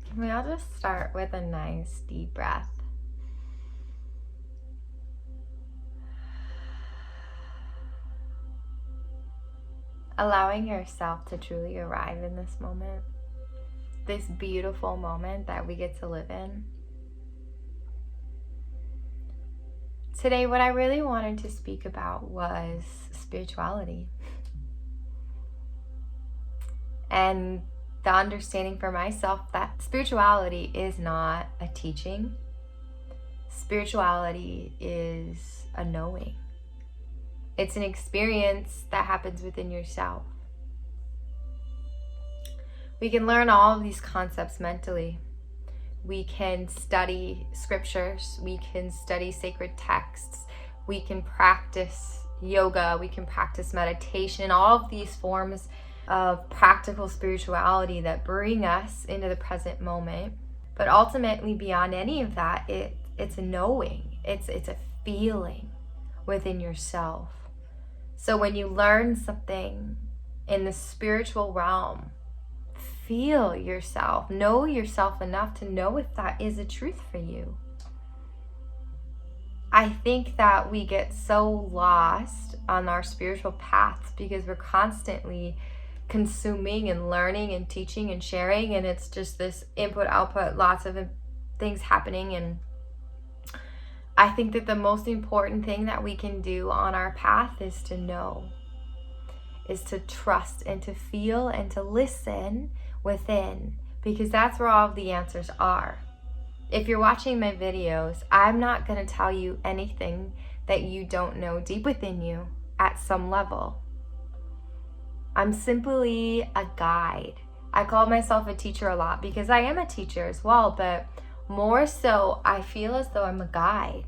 Can we all just start with a nice deep breath? Allowing yourself to truly arrive in this moment, this beautiful moment that we get to live in. Today, what I really wanted to speak about was spirituality. And the understanding for myself that spirituality is not a teaching. Spirituality is a knowing. It's an experience that happens within yourself. We can learn all of these concepts mentally. We can study scriptures. We can study sacred texts. We can practice yoga. We can practice meditation. All of these forms of practical spirituality that bring us into the present moment. But ultimately, beyond any of that, it's a knowing. It's a feeling within yourself. So when you learn something in the spiritual realm, feel yourself, know yourself enough to know if that is a truth for you. I think that we get so lost on our spiritual paths because we're constantly consuming and learning and teaching and sharing, and it's just this input output, lots of things happening. And I think that the most important thing that we can do on our path is to know, is to trust and to feel and to listen within, because that's where all of the answers are. If you're watching my videos, I'm not going to tell you anything that you don't know deep within you at some level. I'm simply a guide. I call myself a teacher a lot because I am a teacher as well, but more so I feel as though I'm a guide.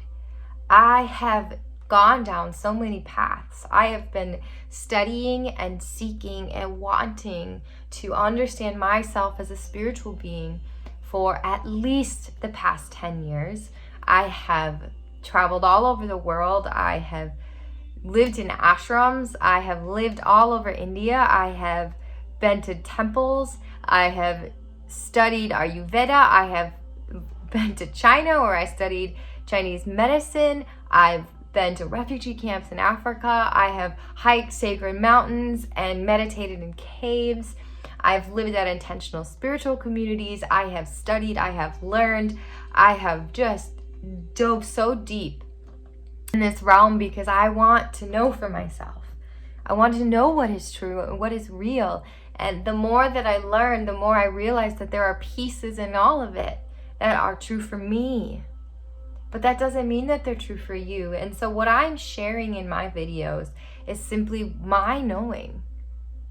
I have gone down so many paths. I have been studying and seeking and wanting to understand myself as a spiritual being for at least the past 10 years. I have traveled all over the world. I have lived in ashrams. I have lived all over India. I have been to temples. I have studied Ayurveda. I have been to China where I studied Chinese medicine. I've been to refugee camps in Africa. I have hiked sacred mountains and meditated in caves. I've lived at intentional spiritual communities. I have studied. I have learned. I have just dove so deep in this realm because I want to know for myself. I want to know what is true and what is real. And the more that I learn, the more I realize that there are pieces in all of it that are true for me. But that doesn't mean that they're true for you. And so what I'm sharing in my videos is simply my knowing.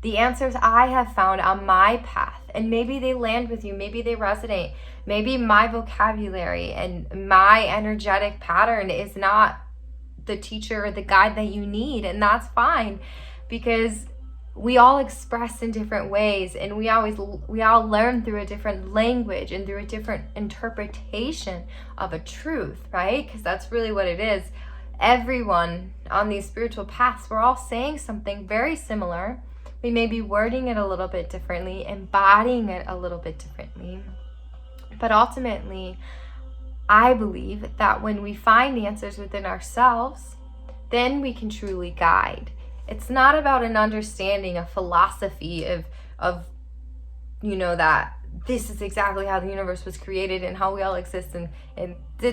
The answers I have found on my path. And maybe they land with you. Maybe they resonate. Maybe my vocabulary and my energetic pattern is not the teacher or the guide that you need. And that's fine, because we all express in different ways, and we all learn through a different language and through a different interpretation of a truth, right? Because that's really what it is. Everyone on these spiritual paths, we're all saying something very similar. We may be wording it a little bit differently, embodying it a little bit differently. But ultimately, I believe that when we find the answers within ourselves, then we can truly guide. It's not about an understanding, a philosophy of that this is exactly how the universe was created and how we all exist and the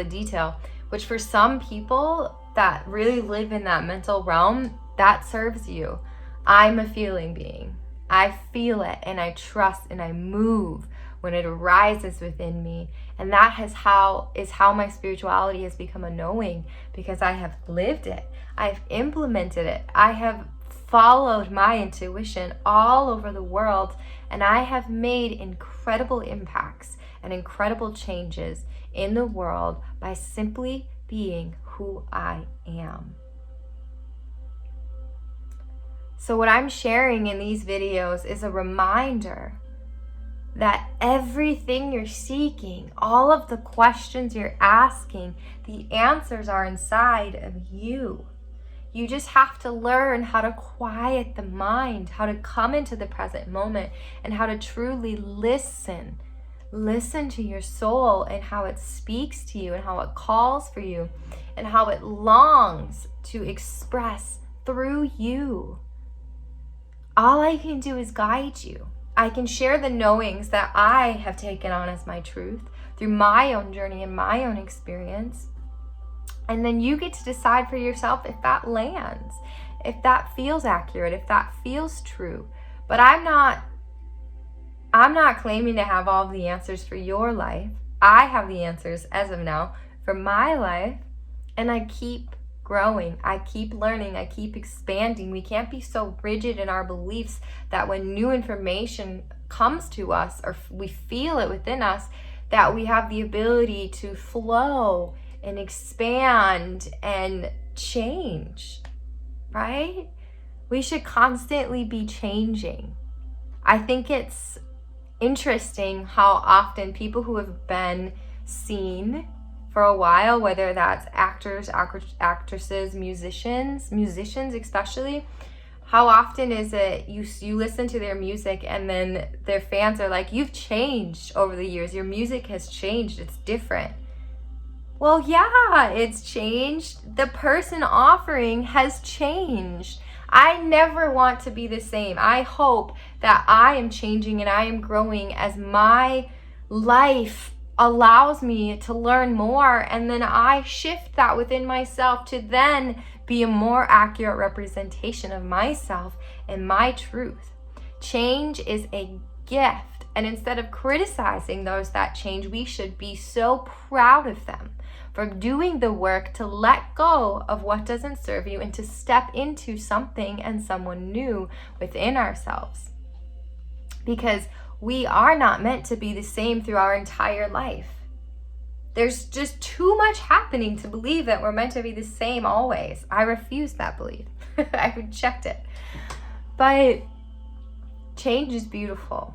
detail, which for some people that really live in that mental realm, that serves you. I'm a feeling being. I feel it and I trust and I move when it arises within me. And that is how my spirituality has become a knowing, because I have lived it. I've implemented it. I have followed my intuition all over the world, and I have made incredible impacts and incredible changes in the world by simply being who I am. So what I'm sharing in these videos is a reminder that everything you're seeking, all of the questions you're asking, the answers are inside of you. You just have to learn how to quiet the mind, how to come into the present moment, and how to truly listen. Listen to your soul and how it speaks to you and how it calls for you and how it longs to express through you. All I can do is guide you. I can share the knowings that I have taken on as my truth through my own journey and my own experience. And then you get to decide for yourself if that lands, if that feels accurate, if that feels true. But I'm not claiming to have all the answers for your life. I have the answers as of now for my life, and I keep growing. I keep learning. I keep expanding. We can't be so rigid in our beliefs that when new information comes to us or we feel it within us, that we have the ability to flow and expand and change, right? We should constantly be changing. I think it's interesting how often people who have been seen for a while, whether that's actors, actresses, musicians especially, how often is it you listen to their music and then their fans are like, you've changed over the years, your music has changed, it's different. Well, yeah, it's changed. The person offering has changed. I never want to be the same. I hope that I am changing and I am growing as my life allows me to learn more, and then I shift that within myself to then be a more accurate representation of myself and my truth. Change is a gift, and instead of criticizing those that change, we should be so proud of them for doing the work to let go of what doesn't serve you and to step into something and someone new within ourselves. Because we are not meant to be the same through our entire life. There's just too much happening to believe that we're meant to be the same always. I refuse that belief. I reject it. But change is beautiful.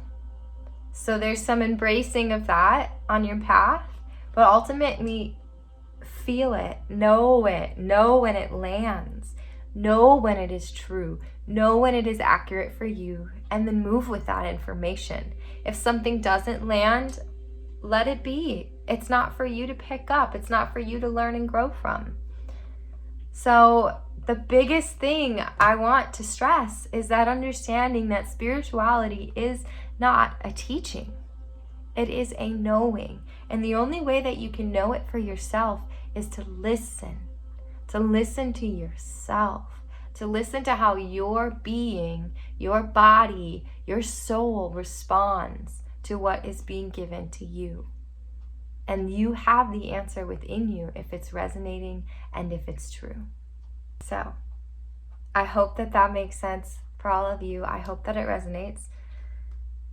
So there's some embracing of that on your path, but ultimately feel it, know when it lands, know when it is true, know when it is accurate for you, and then move with that information. If something doesn't land, let it be. It's not for you to pick up. It's not for you to learn and grow from. So the biggest thing I want to stress is that understanding that spirituality is not a teaching. It is a knowing. And the only way that you can know it for yourself is to listen to yourself, to listen to how your being, your body, your soul responds to what is being given to you. And you have the answer within you if it's resonating and if it's true. So I hope that makes sense for all of you. I hope that it resonates.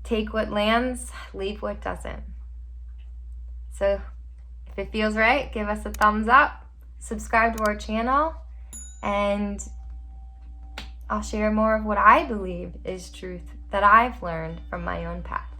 Take what lands, leave what doesn't. So if it feels right, give us a thumbs up, subscribe to our channel, and I'll share more of what I believe is truth that I've learned from my own path.